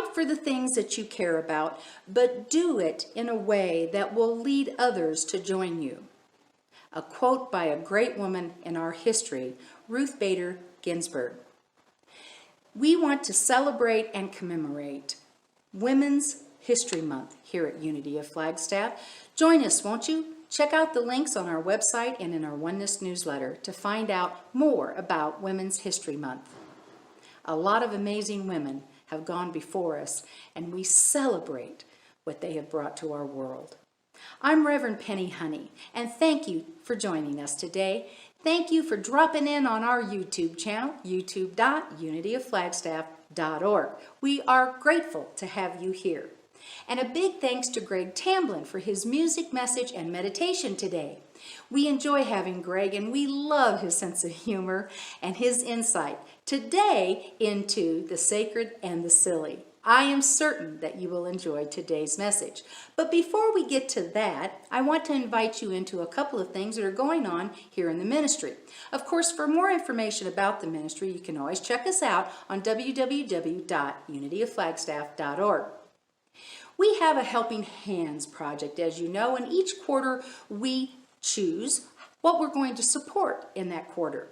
Fight for the things that you care about, but do it in a way that will lead others to join you. A quote by a great woman in our history, Ruth Bader Ginsburg. We want to celebrate and commemorate Women's History Month here at Unity of Flagstaff. Join us, won't you? Check out the links on our website and in our Oneness newsletter to find out more about Women's History Month. A lot of amazing women have gone before us, and we celebrate what they have brought to our world. I'm Reverend Penni Honey, and thank you for joining us today. Thank you for dropping in on our YouTube channel, youtube.unityofflagstaff.org. We are grateful to have you here. And a big thanks to Greg Tamblyn for his music, message, and meditation today. We enjoy having Greg, and we love his sense of humor and his insight today into the sacred and the silly. I am certain that you will enjoy today's message. But before we get to that, I want to invite you into a couple of things that are going on here in the ministry. Of course, for more information about the ministry, you can always check us out on www.unityofflagstaff.org. We have a Helping Hands project, as you know, and each quarter we choose what we're going to support in that quarter.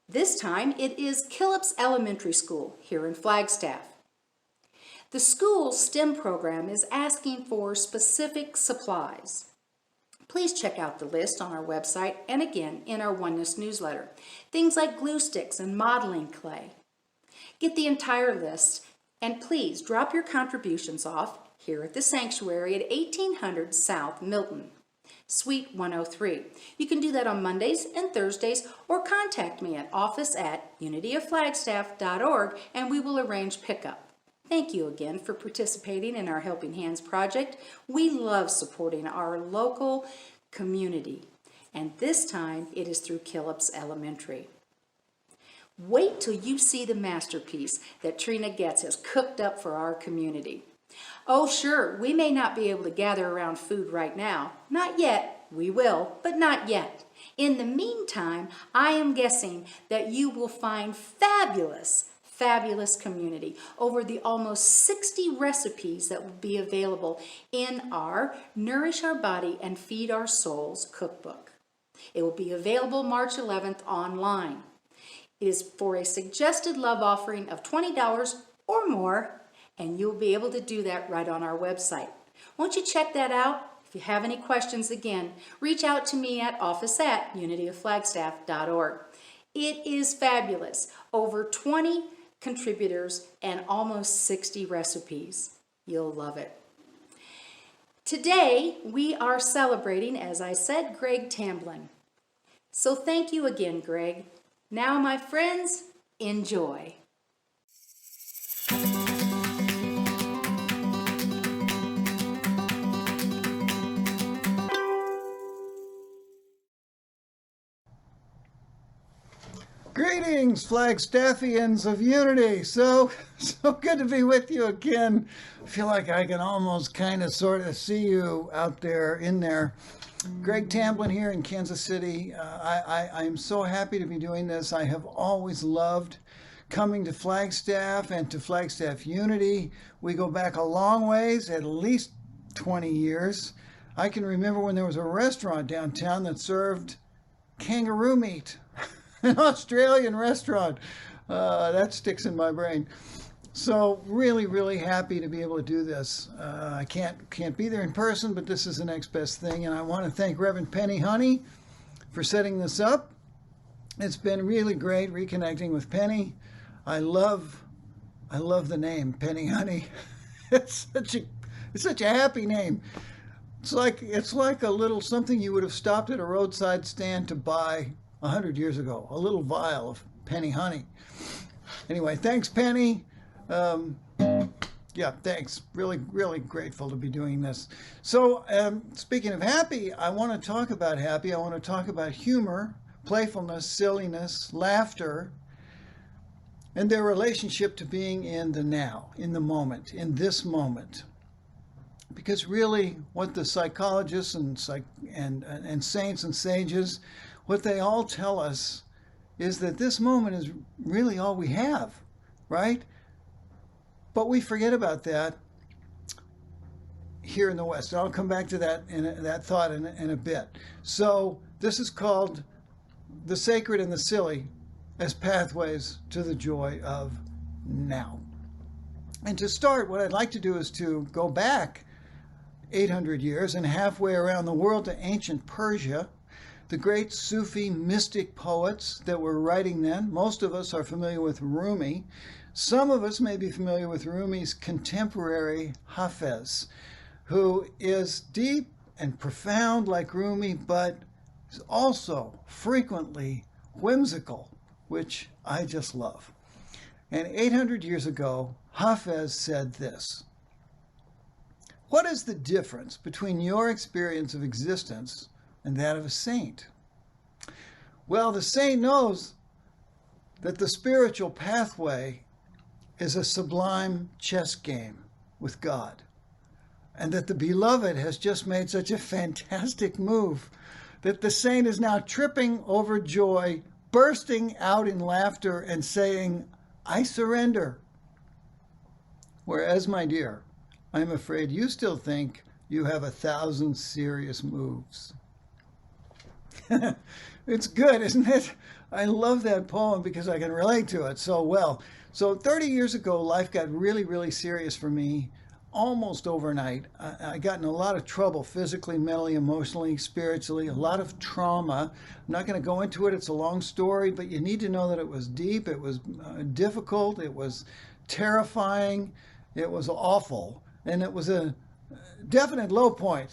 This time it is Killips Elementary School here in Flagstaff. The school's STEM program is asking for specific supplies. Please check out the list on our website and again in our Oneness newsletter. Things like glue sticks and modeling clay. Get the entire list and please drop your contributions off here at the sanctuary at 1800 South Milton, Suite 103. You can do that on Mondays and Thursdays or contact me at office@unityofflagstaff.org and we will arrange pickup. Thank you again for participating in our Helping Hands project. We love supporting our local community, and this time it is through Killips Elementary. Wait till you see the masterpiece that Trina Goetz has cooked up for our community. Oh sure, we may not be able to gather around food right now. Not yet. We will, but not yet. In the meantime, I am guessing that you will find fabulous community over the almost 60 recipes that will be available in our Nourish Our Body and Feed Our Souls cookbook. It will be available March 11th online. It is for a suggested love offering of $20 or more, and you'll be able to do that right on our website. Won't you check that out? If you have any questions, again, reach out to me at office@unityofflagstaff.org. It is fabulous. Over 20 contributors and almost 60 recipes. You'll love it. Today, we are celebrating, as I said, Greg Tamblyn. So thank you again, Greg. Now, my friends, enjoy. Greetings, Flagstaffians of Unity. So good to be with you again. I feel like I can almost kind of sort of see you out there in there. Greg Tamblyn here in Kansas City. I'm so happy to be doing this. I have always loved coming to Flagstaff and to Flagstaff Unity. We go back a long ways, at least 20 years. I can remember when there was a restaurant downtown that served kangaroo meat. An Australian restaurant. That sticks in my brain. So really happy to be able to do this. I can't be there in person, but this is the next best thing. And I want to thank Reverend Penni Honey for setting this up. It's been really great reconnecting with Penni. I love the name Penni Honey. It's such a happy name. It's like a little something you would have stopped at a roadside stand to buy 100 years ago, a little vial of Penni honey. Anyway, thanks, Penni. Yeah, thanks. Really grateful to be doing this. So, speaking of happy, I want to talk about happy. I want to talk about humor, playfulness, silliness, laughter, and their relationship to being in the now, in the moment, in this moment. Because really, what the psychologists and saints and sages, what they all tell us is that this moment is really all we have, right? But we forget about that here in the West. I'll come back to that that thought in a bit. So this is called the sacred and the silly as pathways to the joy of now. And to start, what I'd like to do is to go back 800 years and halfway around the world to ancient Persia. The great Sufi mystic poets that were writing then. Most of us are familiar with Rumi. Some of us may be familiar with Rumi's contemporary Hafez, who is deep and profound like Rumi, but is also frequently whimsical, which I just love. And 800 years ago, Hafez said this: "What is the difference between your experience of existence and that of a saint?" Well, the saint knows that the spiritual pathway is a sublime chess game with God, and that the beloved has just made such a fantastic move that the saint is now tripping over joy, bursting out in laughter and saying, "I surrender." Whereas, my dear, I'm afraid you still think you have 1,000 serious moves. It's good, isn't it? I love that poem because I can relate to it so well. So 30 years ago, life got really, really serious for me almost overnight. I got in a lot of trouble physically, mentally, emotionally, spiritually, a lot of trauma. I'm not going to go into it. It's a long story, but you need to know that it was deep. It was difficult. It was terrifying. It was awful. And it was a definite low point.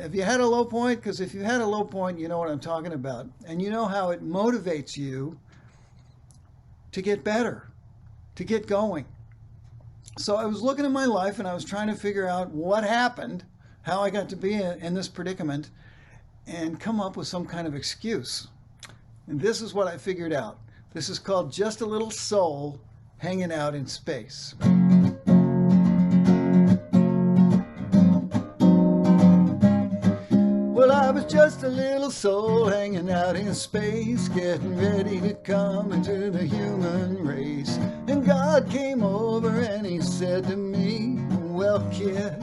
Have you had a low point? Because if you had a low point, you know what I'm talking about. And you know how it motivates you to get better, to get going. So I was looking at my life and I was trying to figure out what happened, how I got to be in this predicament, and come up with some kind of excuse. And this is what I figured out. This is called just a little soul hanging out in space. Well, I was just a little soul hanging out in space, getting ready to come into the human race. And God came over and he said to me, "Well, kid,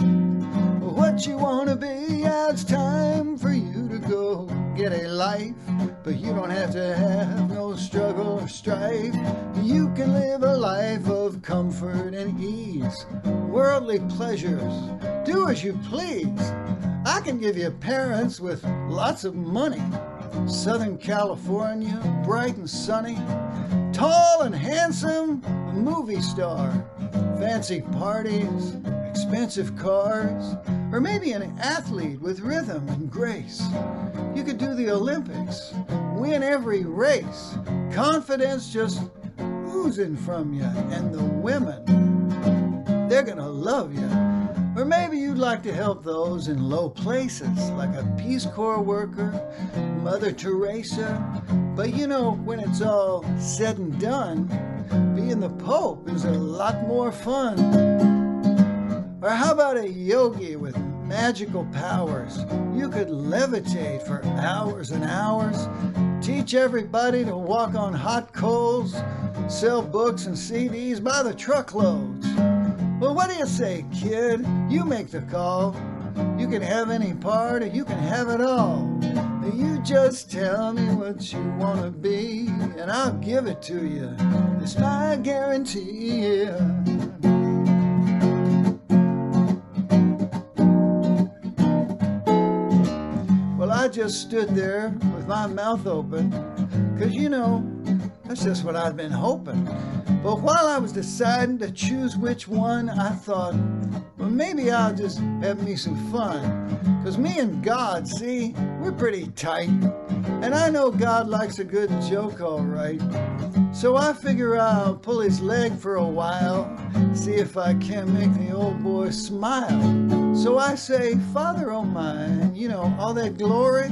what you want to be? Yeah, it's time for you to go get a life, but you don't have to have no struggle or strife. You can live a life of comfort and ease, worldly pleasures, do as you please. I can give you parents with lots of money, Southern California, bright and sunny, tall and handsome, a movie star, fancy parties, expensive cars, or maybe an athlete with rhythm and grace. You could do the Olympics, win every race, confidence just oozing from you, and the women, they're gonna love you. Or maybe you'd like to help those in low places, like a Peace Corps worker, Mother Teresa. But you know, when it's all said and done, being the Pope is a lot more fun. Or how about a yogi with magical powers? You could levitate for hours and hours, teach everybody to walk on hot coals, sell books and CDs by the truckloads. Well, what do you say, kid? You make the call. You can have any part or you can have it all. You just tell me what you want to be and I'll give it to you. It's my guarantee. Well, I just stood there with my mouth open, 'cause you know, that's just what I'd been hoping. But while I was deciding to choose which one, I thought, well, maybe I'll just have me some fun. 'Cause me and God, see, we're pretty tight. And I know God likes a good joke, all right. So I figure I'll pull his leg for a while, see if I can't make the old boy smile. So I say, Father, oh mine, you know, all that glory,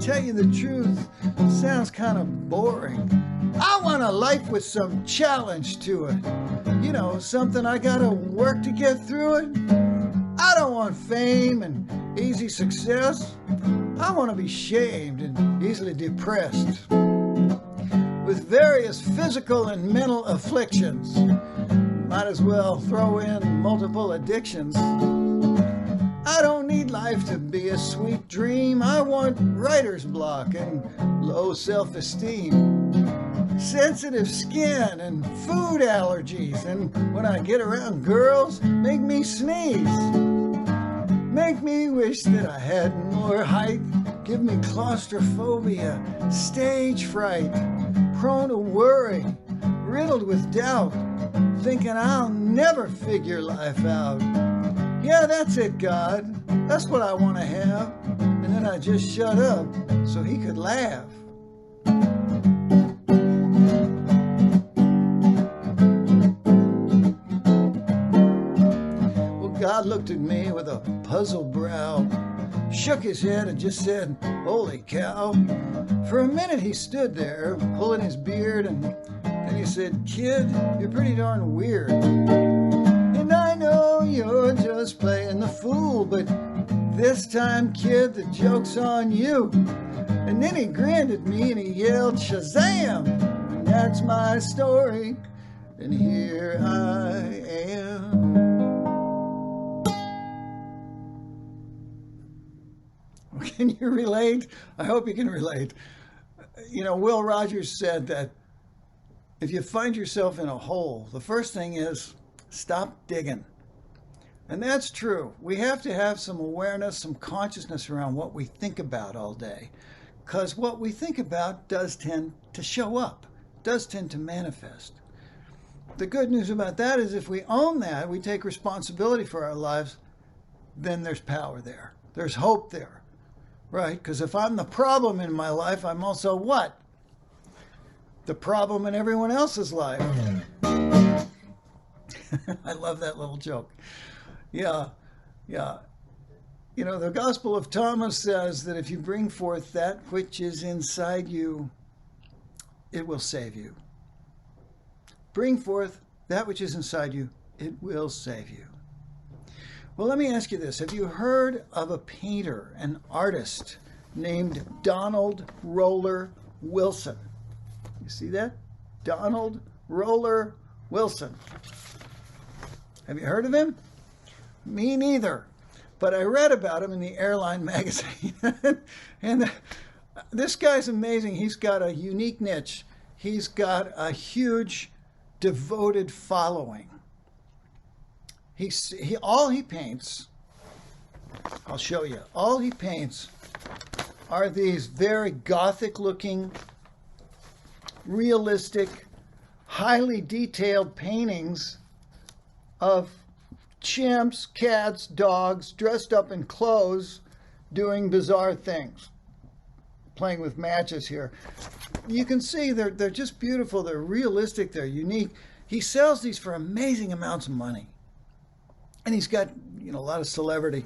tell you the truth, sounds kind of boring. I want a life with some challenge to it. You know, something I gotta work to get through it. I don't want fame and easy success. I want to be shamed and easily depressed, with various physical and mental afflictions. Might as well throw in multiple addictions. I don't need life to be a sweet dream. I want writer's block and low self-esteem, sensitive skin and food allergies, and when I get around girls, make me sneeze, make me wish that I had more height, give me claustrophobia, stage fright, prone to worry, riddled with doubt, thinking I'll never figure life out. Yeah, that's it, God. That's what I want to have. And then I just shut up so he could laugh. Well, God looked at me with a puzzled brow, shook his head and just said, "Holy cow." For a minute he stood there, pulling his beard, and then he said, "Kid, you're pretty darn weird. And I know you're just playing the fool, but this time, kid, the joke's on you." And then he grinned at me and he yelled, "Shazam!" And that's my story, and here I am. Can you relate? I hope you can relate. You know, Will Rogers said that if you find yourself in a hole, the first thing is stop digging. And that's true. We have to have some awareness, some consciousness around what we think about all day. Because what we think about does tend to show up, does tend to manifest. The good news about that is if we own that, we take responsibility for our lives, then there's power there. There's hope there. Right? Because if I'm the problem in my life, I'm also what? The problem in everyone else's life. I love that little joke. Yeah. You know, the Gospel of Thomas says that if you bring forth that which is inside you, it will save you. Bring forth that which is inside you, it will save you. Well, let me ask you this. Have you heard of a painter, an artist named Donald Roller Wilson? You see that? Donald Roller Wilson. Have you heard of him? Me neither. But I read about him in the Airline magazine. And this guy's amazing. He's got a unique niche. He's got a huge, devoted following. All he paints, I'll show you, all he paints are these very gothic-looking, realistic, highly detailed paintings of chimps, cats, dogs, dressed up in clothes, doing bizarre things. Playing with matches here. You can see they're just beautiful, they're realistic, they're unique. He sells these for amazing amounts of money. And he's got, a lot of celebrity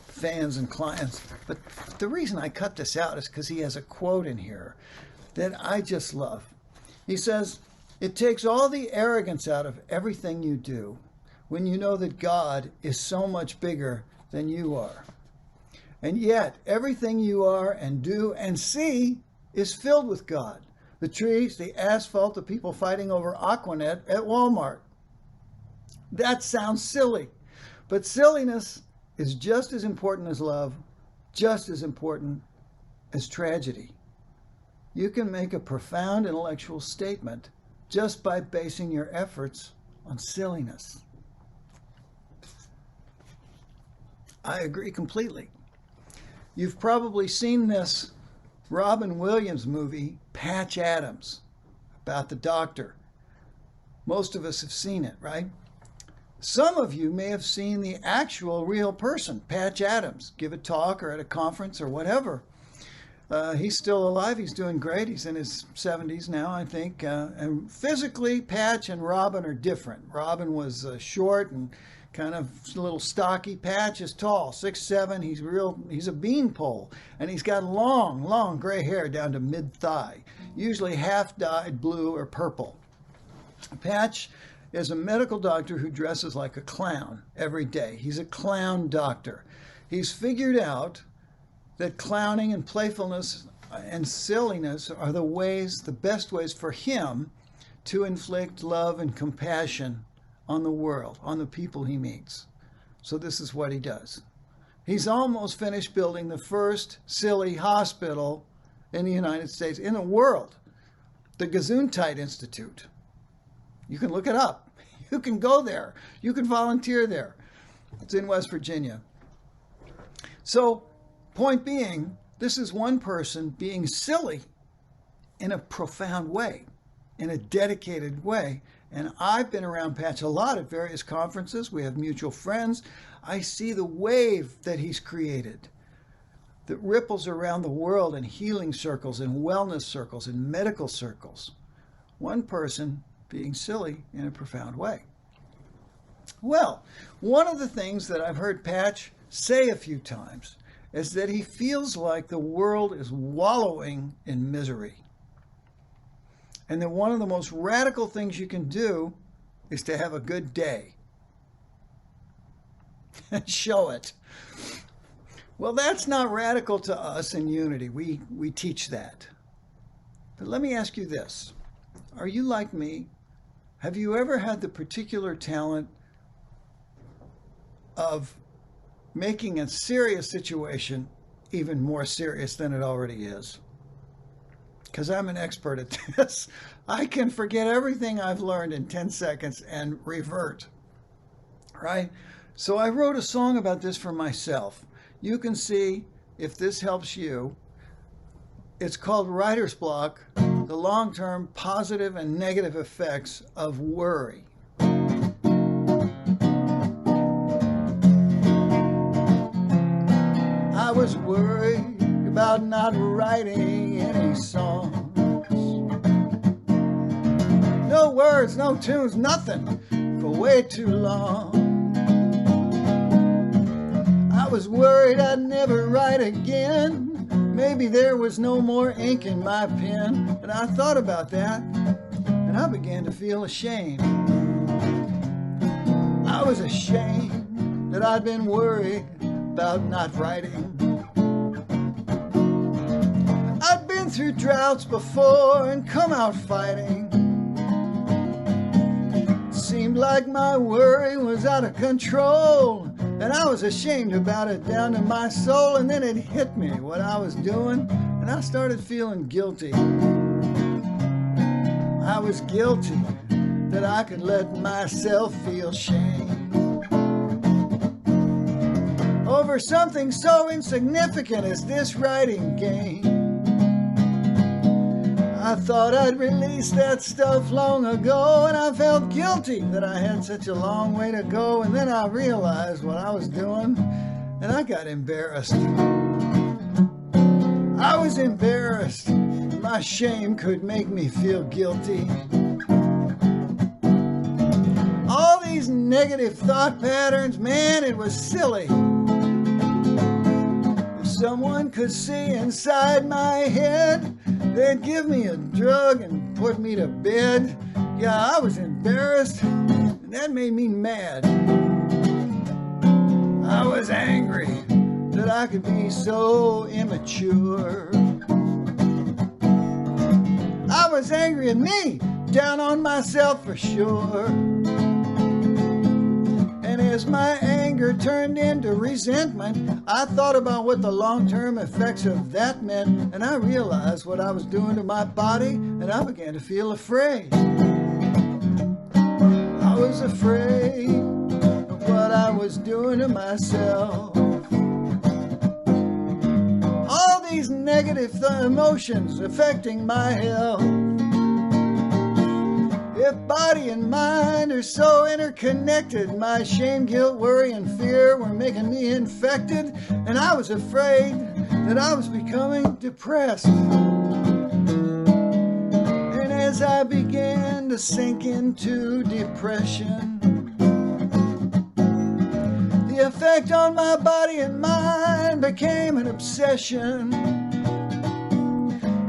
fans and clients. But the reason I cut this out is because he has a quote in here that I just love. He says, "It takes all the arrogance out of everything you do when you know that God is so much bigger than you are. And yet, everything you are and do and see is filled with God. The trees, the asphalt, the people fighting over Aquanet at Walmart. That sounds silly, but silliness is just as important as love, just as important as tragedy. You can make a profound intellectual statement just by basing your efforts on silliness." I agree completely. You've probably seen this Robin Williams movie, Patch Adams, about the doctor. Most of us have seen it, right? Some of you may have seen the actual real person, Patch Adams, give a talk or at a conference or whatever. He's still alive. He's doing great. He's in his 70s now, I think. And physically, Patch and Robin are different. Robin was short and kind of a little stocky. Patch is tall, 6'7". He's a beanpole. And he's got long gray hair down to mid-thigh, usually half dyed blue or purple. Patch is a medical doctor who dresses like a clown every day. He's a clown doctor. He's figured out that clowning and playfulness and silliness are the best ways for him to inflict love and compassion on the world, on the people he meets. So this is what he does. He's almost finished building the first silly hospital in the United States, in the world, the Gesundheit Institute. You can look it up. You can go there. You can volunteer there. It's in West Virginia. So, point being, this is one person being silly in a profound way, in a dedicated way. And I've been around Patch a lot at various conferences. We have mutual friends. I see the wave that he's created that ripples around the world in healing circles, in wellness circles, in medical circles. One person being silly in a profound way. Well, one of the things that I've heard Patch say a few times is that he feels like the world is wallowing in misery. And that one of the most radical things you can do is to have a good day. And show it. Well, that's not radical to us in Unity. We teach that. But let me ask you this. Are you like me? Have you ever had the particular talent of making a serious situation even more serious than it already is? Because I'm an expert at this. I can forget everything I've learned in 10 seconds and revert, right? So I wrote a song about this for myself. You can see if this helps you. It's called Writer's Block, the long-term positive and negative effects of worry. I was worried about not writing any songs. No words, no tunes, nothing for way too long. I was worried I'd never write again. Maybe there was no more ink in my pen. And I thought about that, and I began to feel ashamed. I was ashamed that I'd been worried about not writing. I'd been through droughts before and come out fighting. Seemed like my worry was out of control, and I was ashamed about it down to my soul. And then it hit me what I was doing, and I started feeling guilty. I was guilty that I could let myself feel shame over something so insignificant as this writing game. I thought I'd released that stuff long ago, and I felt guilty that I had such a long way to go. And then I realized what I was doing, and I got embarrassed. I was embarrassed. My shame could make me feel guilty. All these negative thought patterns, man, it was silly. If someone could see inside my head, they'd give me a drug and put me to bed. Yeah, I was embarrassed, and that made me mad. I was angry that I could be so immature. I was angry at me, down on myself for sure. And as my anger turned into resentment, I thought about what the long-term effects of that meant, and I realized what I was doing to my body, and I began to feel afraid. I was afraid of what I was doing to myself. All these negative emotions affecting my health. If body and mind are so interconnected, my shame, guilt, worry, and fear were making me infected, and I was afraid that I was becoming depressed. And as I began to sink into depression, the effect on my body and mind became an obsession.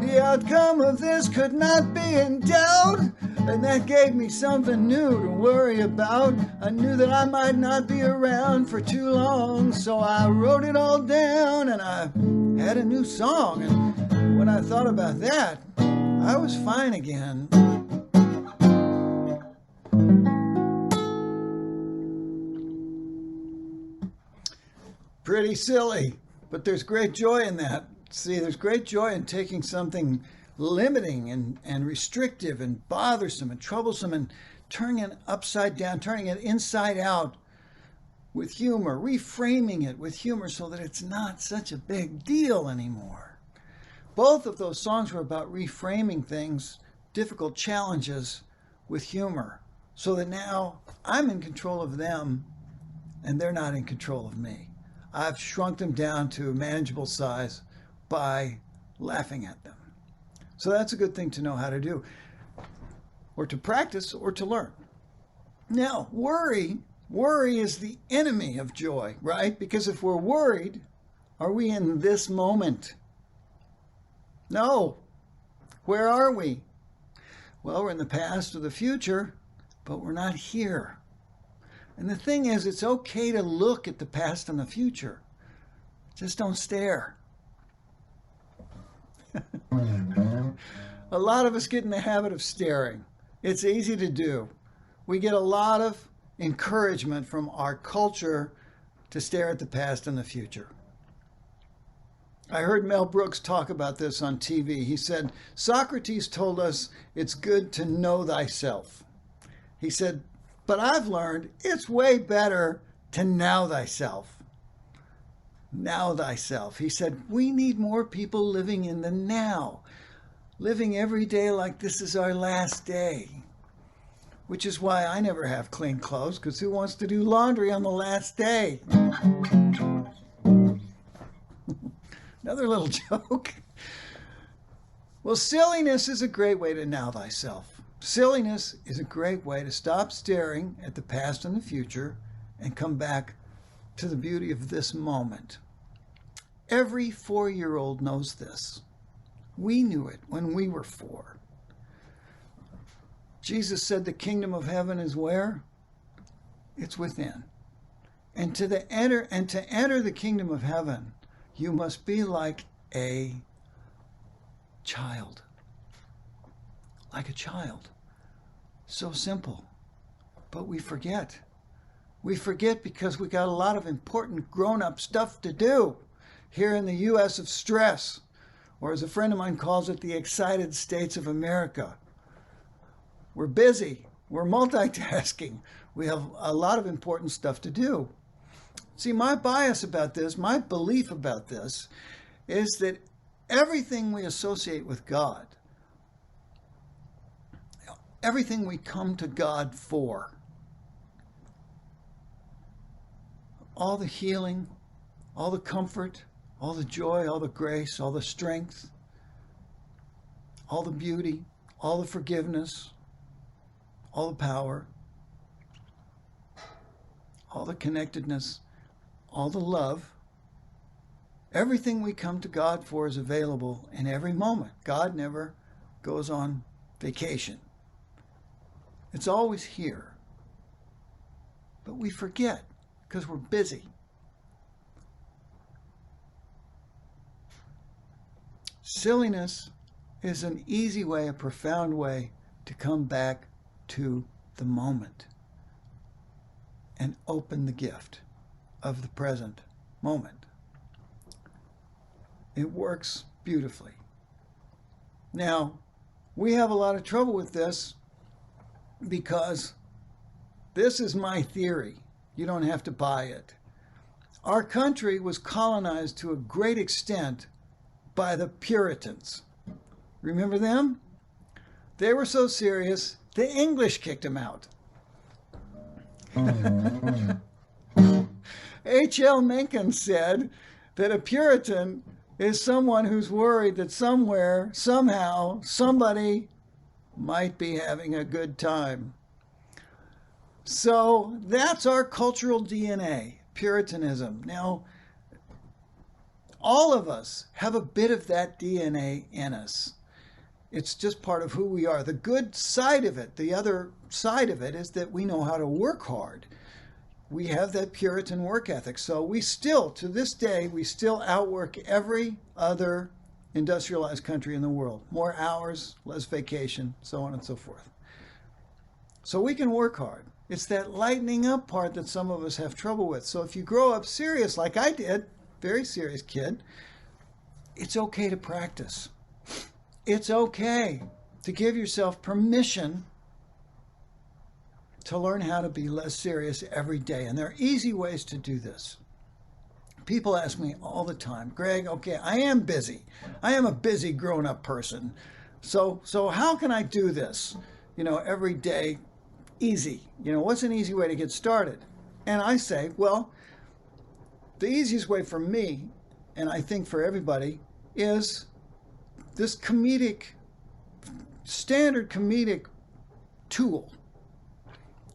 The outcome of this could not be in doubt, and that gave me something new to worry about. I knew that I might not be around for too long, so I wrote it all down, and I had a new song. And when I thought about that, I was fine again. Pretty silly, but there's great joy in that. See, there's great joy in taking something limiting and restrictive and bothersome and troublesome and turning it upside down, turning it inside out with humor, reframing it with humor so that it's not such a big deal anymore. Both of those songs were about reframing things, difficult challenges, with humor, so that now I'm in control of them and they're not in control of me. I've shrunk them down to a manageable size by laughing at them. So that's a good thing to know how to do, or to practice, or to learn. Now, worry is the enemy of joy, right? Because if we're worried, are we in this moment? No. Where are we? Well, we're in the past or the future, but we're not here. And the thing is, it's okay to look at the past and the future. Just don't stare. A lot of us get in the habit of staring. It's easy to do. We get a lot of encouragement from our culture to stare at the past and the future. I heard Mel Brooks talk about this on TV. He said, Socrates told us it's good to know thyself. He said, but I've learned it's way better to now thyself. Now thyself. He said, we need more people living in the now, living every day like this is our last day. Which is why I never have clean clothes, because who wants to do laundry on the last day? Another little joke. Well, silliness is a great way to now thyself. Silliness is a great way to stop staring at the past and the future and come back to the beauty of this moment. Every 4-year-old knows this. We knew it when we were 4. Jesus said the kingdom of heaven is where? It's within. And to enter the kingdom of heaven, you must be like a child. Like a child. So simple. But we forget. We forget because we got a lot of important grown-up stuff to do here in the U.S. of stress, or as a friend of mine calls it, the excited states of America. We're busy. We're multitasking. We have a lot of important stuff to do. See, my bias about this, my belief about this, is that everything we associate with God, everything we come to God for, all the healing, all the comfort, all the joy, all the grace, all the strength, all the beauty, all the forgiveness, all the power, all the connectedness, all the love, everything we come to God for is available in every moment. God never goes on vacation. It's always here. But we forget because we're busy. Silliness is an easy way, a profound way to come back to the moment and open the gift of the present moment. It works beautifully. Now, we have a lot of trouble with this because this is my theory. You don't have to buy it. Our country was colonized to a great extent by the Puritans. Remember them? They were so serious, the English kicked them out. H.L. Mencken said that a Puritan is someone who's worried that somewhere, somehow, somebody might be having a good time. So that's our cultural DNA, Puritanism. Now, all of us have a bit of that DNA in us. It's just part of who we are. The good side of it, the other side of it, is that we know how to work hard. We have that Puritan work ethic. So we still, to this day, we still outwork every other industrialized country in the world. More hours, less vacation, so on and so forth. So we can work hard. It's that lightening up part that some of us have trouble with. So if you grow up serious like I did, very serious kid, it's okay to practice. It's okay to give yourself permission to learn how to be less serious every day. And there are easy ways to do this. People ask me all the time, Greg, okay, I am busy. I am a busy grown-up person. So how can I do this, every day easy? What's an easy way to get started? And I say, well, the easiest way for me, and I think for everybody, is this standard comedic tool,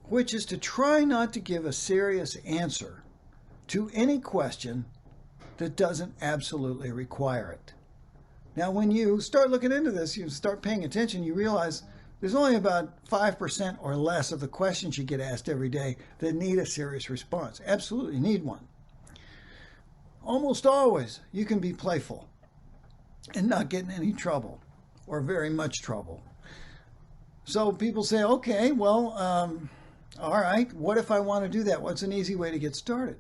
which is to try not to give a serious answer to any question that doesn't absolutely require it. Now, when you start looking into this, you start paying attention, you realize there's only about 5% or less of the questions you get asked every day that need a serious response. Absolutely need one. Almost always, you can be playful and not get in any trouble or very much trouble. So people say, okay, well, all right, what if I want to do that? What's an easy way to get started?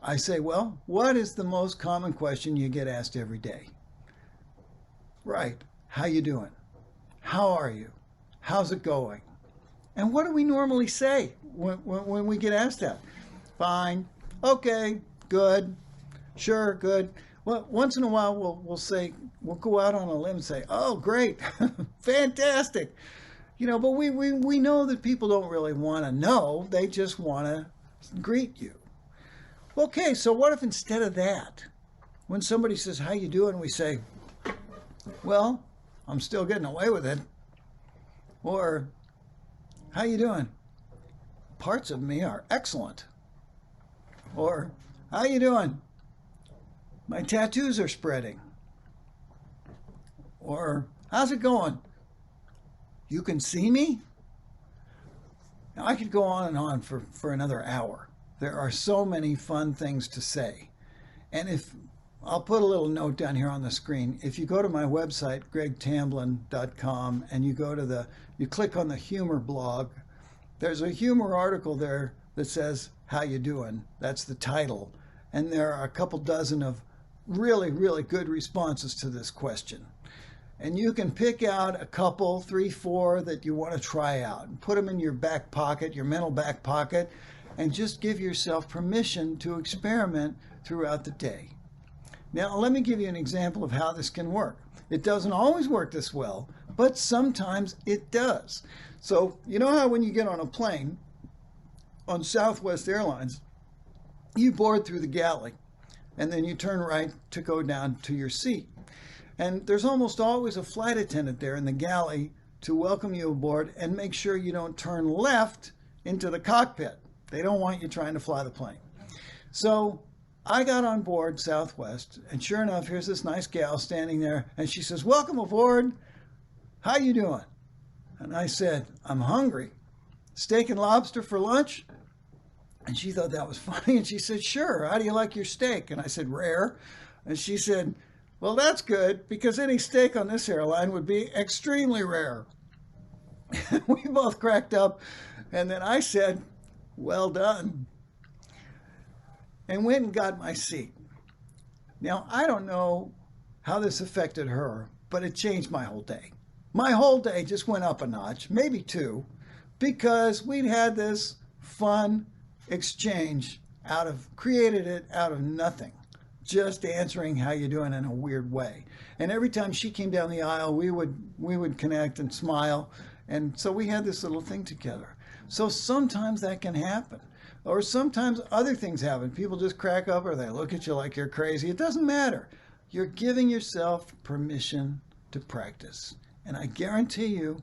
I say, well, what is the most common question you get asked every day? Right. How you doing? How are you? How's it going? And what do we normally say when we get asked that? Fine. Okay. Good. Sure. Good. Well, once in a while we'll go out on a limb and say, oh, great. Fantastic. But we know that people don't really want to know. They just want to greet you. Okay, so what if instead of that, when somebody says, how you doing, we say, well, I'm still getting away with it. Or, how you doing? Parts of me are excellent. Or, how you doing? My tattoos are spreading. Or, how's it going? You can see me? Now, I could go on and on for another hour. There are so many fun things to say. And if I'll put a little note down here on the screen. If you go to my website, gregtamblyn.com, and you click on the humor blog, there's a humor article there that says, how you doing? That's the title. And there are a couple dozen of really, really good responses to this question. And you can pick out a couple, 3, 4 that you want to try out and put them in your back pocket, your mental back pocket, and just give yourself permission to experiment throughout the day. Now, let me give you an example of how this can work. It doesn't always work this well, but sometimes it does. So, you know how when you get on a plane on Southwest Airlines, you board through the galley, and then you turn right to go down to your seat. And there's almost always a flight attendant there in the galley to welcome you aboard and make sure you don't turn left into the cockpit. They don't want you trying to fly the plane. So I got on board Southwest, and sure enough, here's this nice gal standing there, and she says, welcome aboard. How you doing? And I said, I'm hungry. Steak and lobster for lunch? And she thought that was funny, and she said, sure. How do you like your steak? And I said, rare. And she said, well, that's good, because any steak on this airline would be extremely rare. We both cracked up, and then I said, well done, and went and got my seat. Now, I don't know how this affected her, but it changed my whole day. My whole day just went up a notch, maybe 2, because we'd had this fun exchange created it out of nothing, just answering how you doing in a weird way. And every time she came down the aisle, we would connect and smile, and so we had this little thing together. So sometimes that can happen. Or sometimes other things happen. People just crack up or they look at you like you're crazy. It doesn't matter. You're giving yourself permission to practice. And I guarantee you,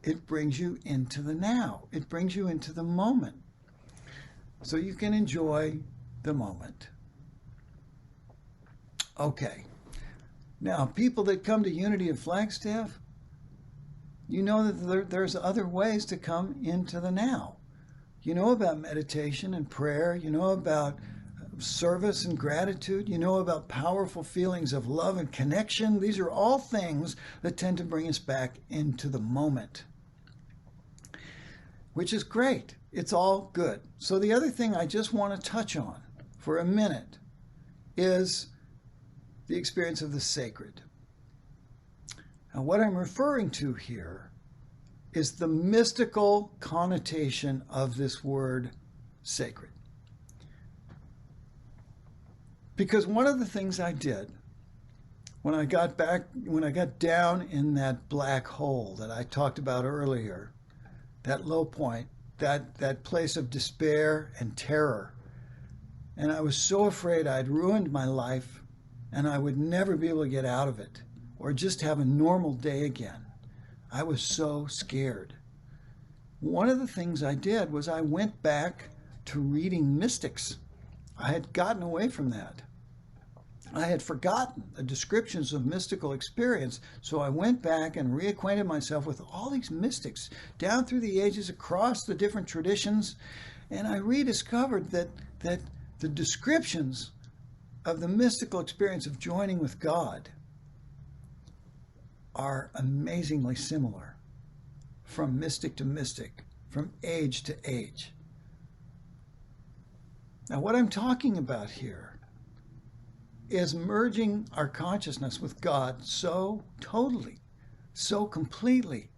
it brings you into the now. It brings you into the moment. So you can enjoy the moment. Okay. Now, people that come to Unity of Flagstaff, you know that there's other ways to come into the now. You know about meditation and prayer. You know about service and gratitude. You know about powerful feelings of love and connection. These are all things that tend to bring us back into the moment. which is great. It's all good. So the other thing I just want to touch on for a minute is the experience of the sacred. Now, what I'm referring to here is the mystical connotation of this word sacred. Because one of the things I did when I got down in that black hole that I talked about earlier, that low point, that place of despair and terror, and I was so afraid I'd ruined my life and I would never be able to get out of it or just have a normal day again. I was so scared. One of the things I did was I went back to reading mystics. I had gotten away from that. I had forgotten the descriptions of mystical experience, so I went back and reacquainted myself with all these mystics down through the ages, across the different traditions, and I rediscovered that the descriptions of the mystical experience of joining with God are amazingly similar from mystic to mystic, from age to age. Now, what I'm talking about here is merging our consciousness with God so totally, so completely,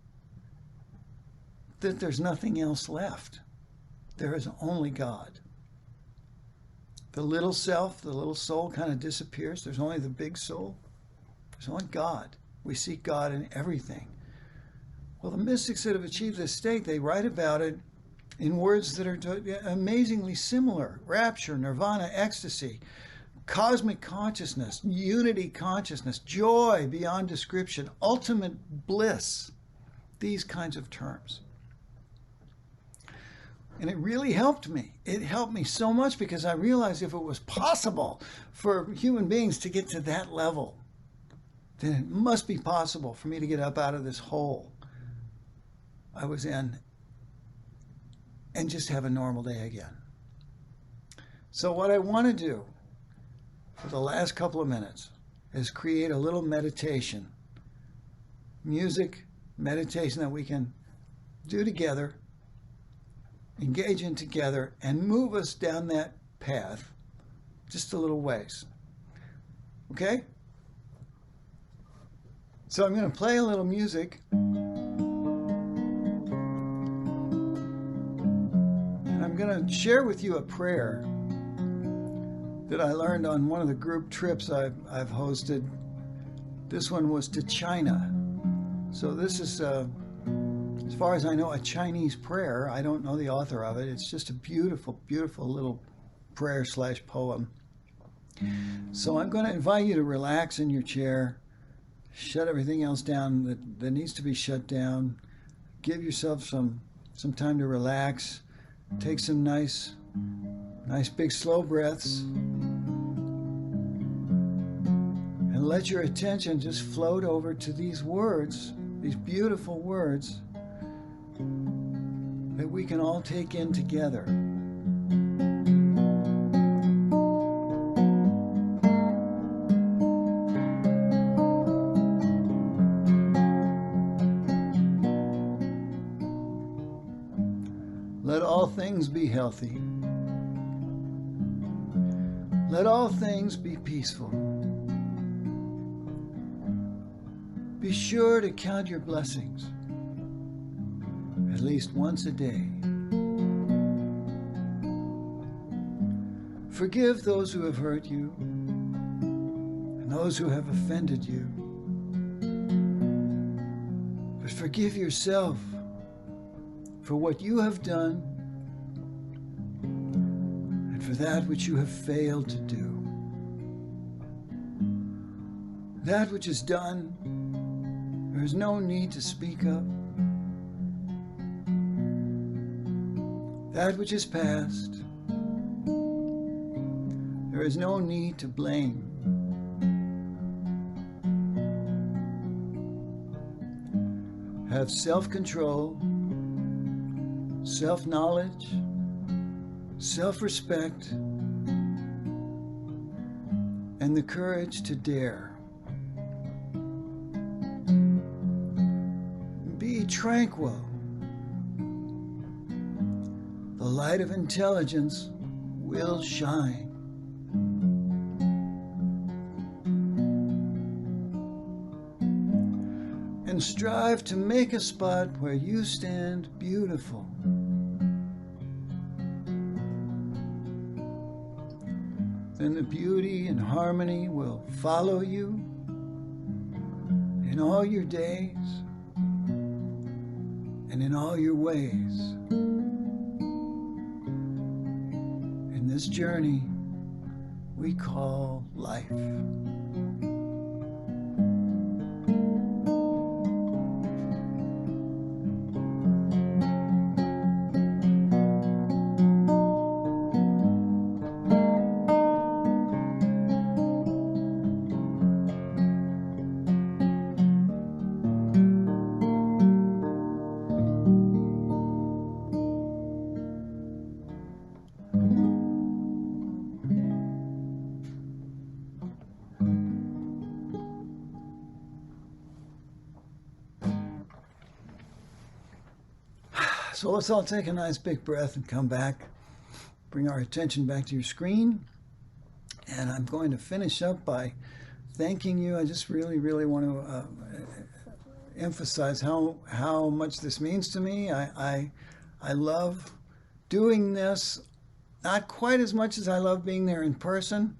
that there's nothing else left. There is only God. The little self, the little soul kind of disappears. There's only the big soul. There's only God. We seek God in everything. Well, the mystics that have achieved this state, they write about it in words that are amazingly similar. Rapture, nirvana, ecstasy, cosmic consciousness, unity consciousness, joy beyond description, ultimate bliss, these kinds of terms. And it really helped me. It helped me so much because I realized if it was possible for human beings to get to that level, then it must be possible for me to get up out of this hole I was in and just have a normal day again. So what I want to do for the last couple of minutes is create a little meditation, music meditation that we can do together, engage in together, and move us down that path just a little ways. Okay? So I'm going to play a little music. And I'm going to share with you a prayer that I learned on one of the group trips I've hosted. This one was to China. So this is, as far as I know, a Chinese prayer. I don't know the author of it. It's just a beautiful, beautiful little prayer/poem. So I'm going to invite you to relax in your chair, shut everything else down that needs to be shut down. Give yourself some time to relax. Take some nice big slow breaths. And let your attention just float over to these words, these beautiful words that we can all take in together. Let all things be healthy. Let all things be peaceful. Be sure to count your blessings at least once a day. Forgive those who have hurt you and those who have offended you. But forgive yourself for what you have done and for that which you have failed to do. That which is done, there is no need to speak of. That which is past, there is no need to blame. Have self-control, self-knowledge, self-respect, and the courage to dare. Be tranquil. light of intelligence will shine. And strive to make a spot where you stand beautiful. Then the beauty and harmony will follow you in all your days and in all your ways. In this journey we call life. So let's all take a nice big breath and come back. Bring our attention back to your screen. And I'm going to finish up by thanking you. I just really want to emphasize how much this means to me. I love doing this, not quite as much as I love being there in person.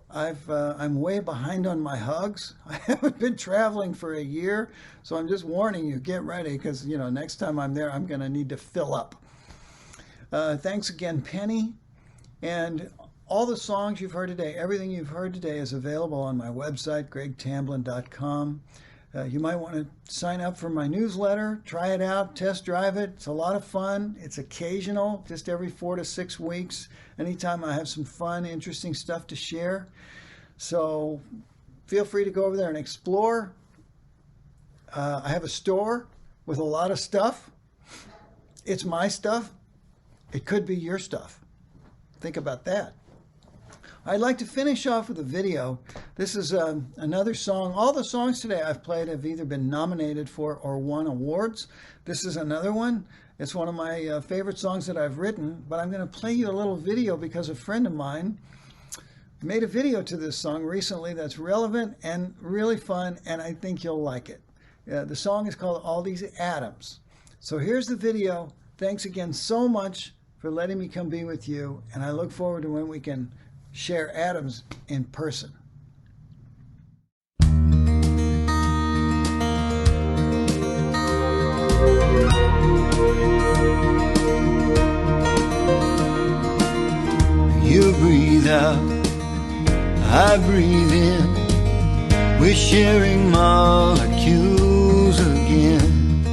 I'm way behind on my hugs. I haven't been traveling for a year, so I'm just warning you, get ready, because next time I'm there, I'm going to need to fill up. Thanks again, Penni. And all the songs you've heard today, everything you've heard today is available on my website, gregtamblyn.com. You might want to sign up for my newsletter, try it out, test drive it. It's a lot of fun. It's occasional, just every 4 to 6 weeks. Anytime I have some fun, interesting stuff to share. So feel free to go over there and explore. I have a store with a lot of stuff. It's my stuff. It could be your stuff. Think about that. I'd like to finish off with a video. This is another song. All the songs today I've played have either been nominated for or won awards. This is another one. It's one of my favorite songs that I've written, but I'm going to play you a little video because a friend of mine made a video to this song recently that's relevant and really fun, and I think you'll like it. The song is called All These Atoms. So here's the video. Thanks again so much for letting me come be with you, and I look forward to when we can share atoms in person. You breathe out, I breathe in. We're sharing molecules again.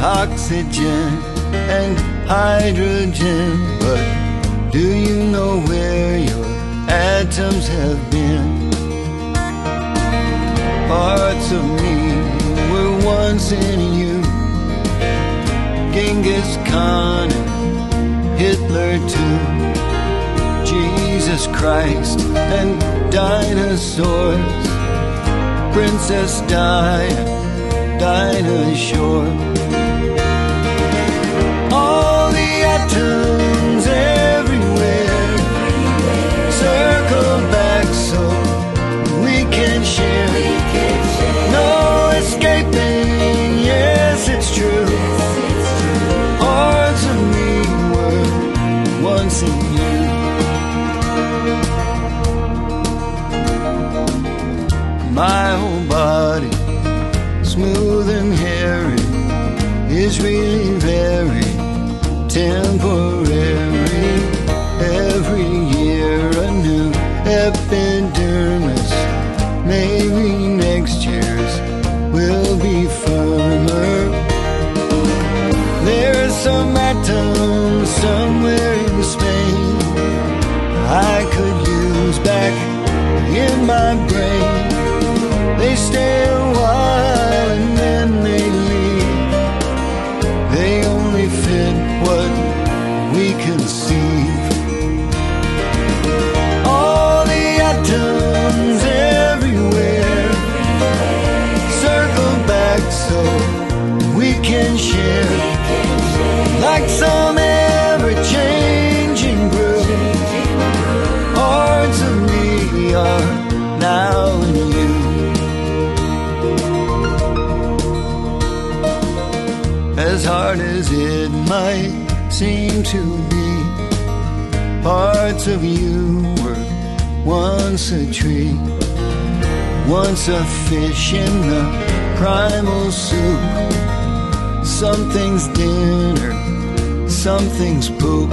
Oxygen and hydrogen, but do you know where your atoms have been? Parts of me were once in you. Genghis Khan and Hitler too. Jesus Christ and dinosaurs. Princess Diana, Dinah Shore. All the atoms everywhere circle back so we can share. No escaping, yes it's true. Parts of me were once in you. My whole body, smooth and hairy, is really very temporary. Every year a new epidermis. Maybe next year's will be firmer. There's some atom somewhere in Spain I could use back in my brain. They stay a while and then they leave. They only fit what we conceive. All the atoms everywhere circle back so we can share. Like some as hard as it might seem to be. Parts of you were once a tree, once a fish in the primal soup. Something's dinner, something's poop.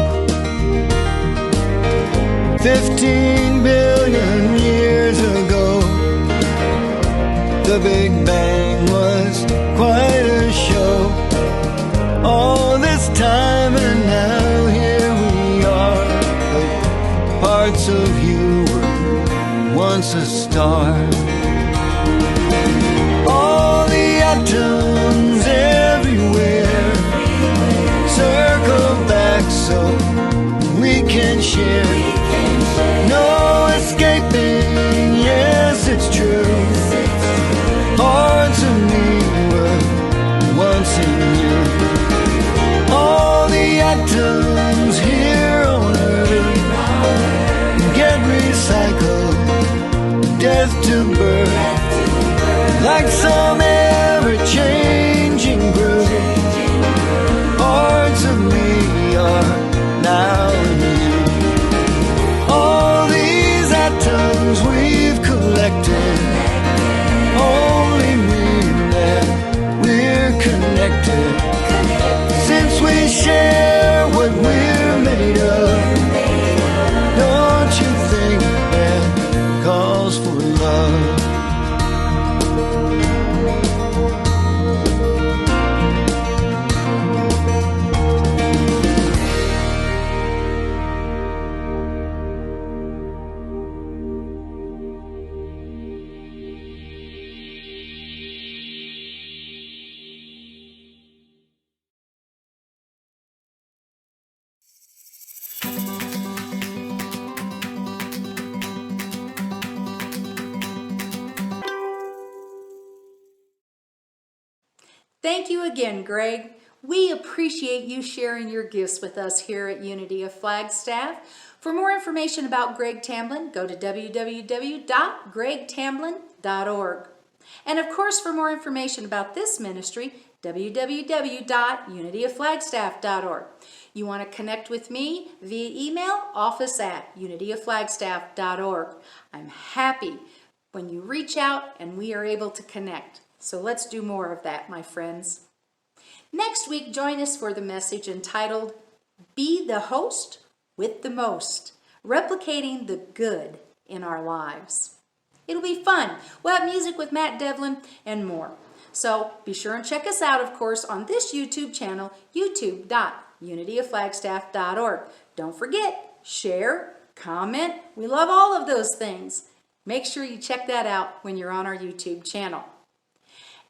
15 billion years ago, the Big Bang was quite a show. All this time and now here we are. But parts of you were once a star. All the atoms everywhere circle back so we can share. No escaping, yes it's true. Parts of me were once in you. All the atoms here on earth get recycled, death to birth, like some ever-changing groove. Parts of me are now in you. All these atoms we've collected only mean that we're connected, since we share what we're made of. Don't you think that calls for love? Thank you again, Greg. We appreciate you sharing your gifts with us here at Unity of Flagstaff. For more information about Greg Tamblyn, go to www.gregtamblyn.org. And of course, for more information about this ministry, www.unityofflagstaff.org. You want to connect with me via email, office@unityofflagstaff.org. I'm happy when you reach out and we are able to connect. So let's do more of that, my friends. Next week, join us for the message entitled, Be the Host with the Most, Replicating the Good in Our Lives. It'll be fun. We'll have music with Matt Devlin and more. So be sure and check us out, of course, on this YouTube channel, youtube.unityofflagstaff.org. Don't forget, share, comment. We love all of those things. Make sure you check that out when you're on our YouTube channel.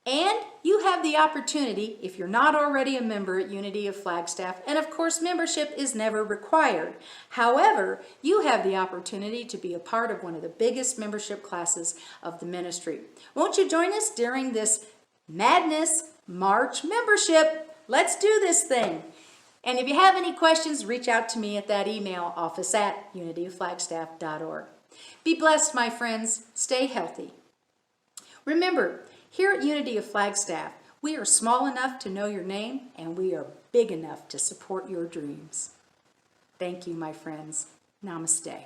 And you have the opportunity, if you're not already a member at Unity of Flagstaff, and of course membership is never required. However, you have the opportunity to be a part of one of the biggest membership classes of the ministry. Won't you join us during this Madness March membership? Let's do this thing. And if you have any questions, reach out to me at that email, office@unityofflagstaff.org. Be blessed, my friends. Stay healthy. Remember, here at Unity of Flagstaff, we are small enough to know your name, and we are big enough to support your dreams. Thank you, my friends. Namaste.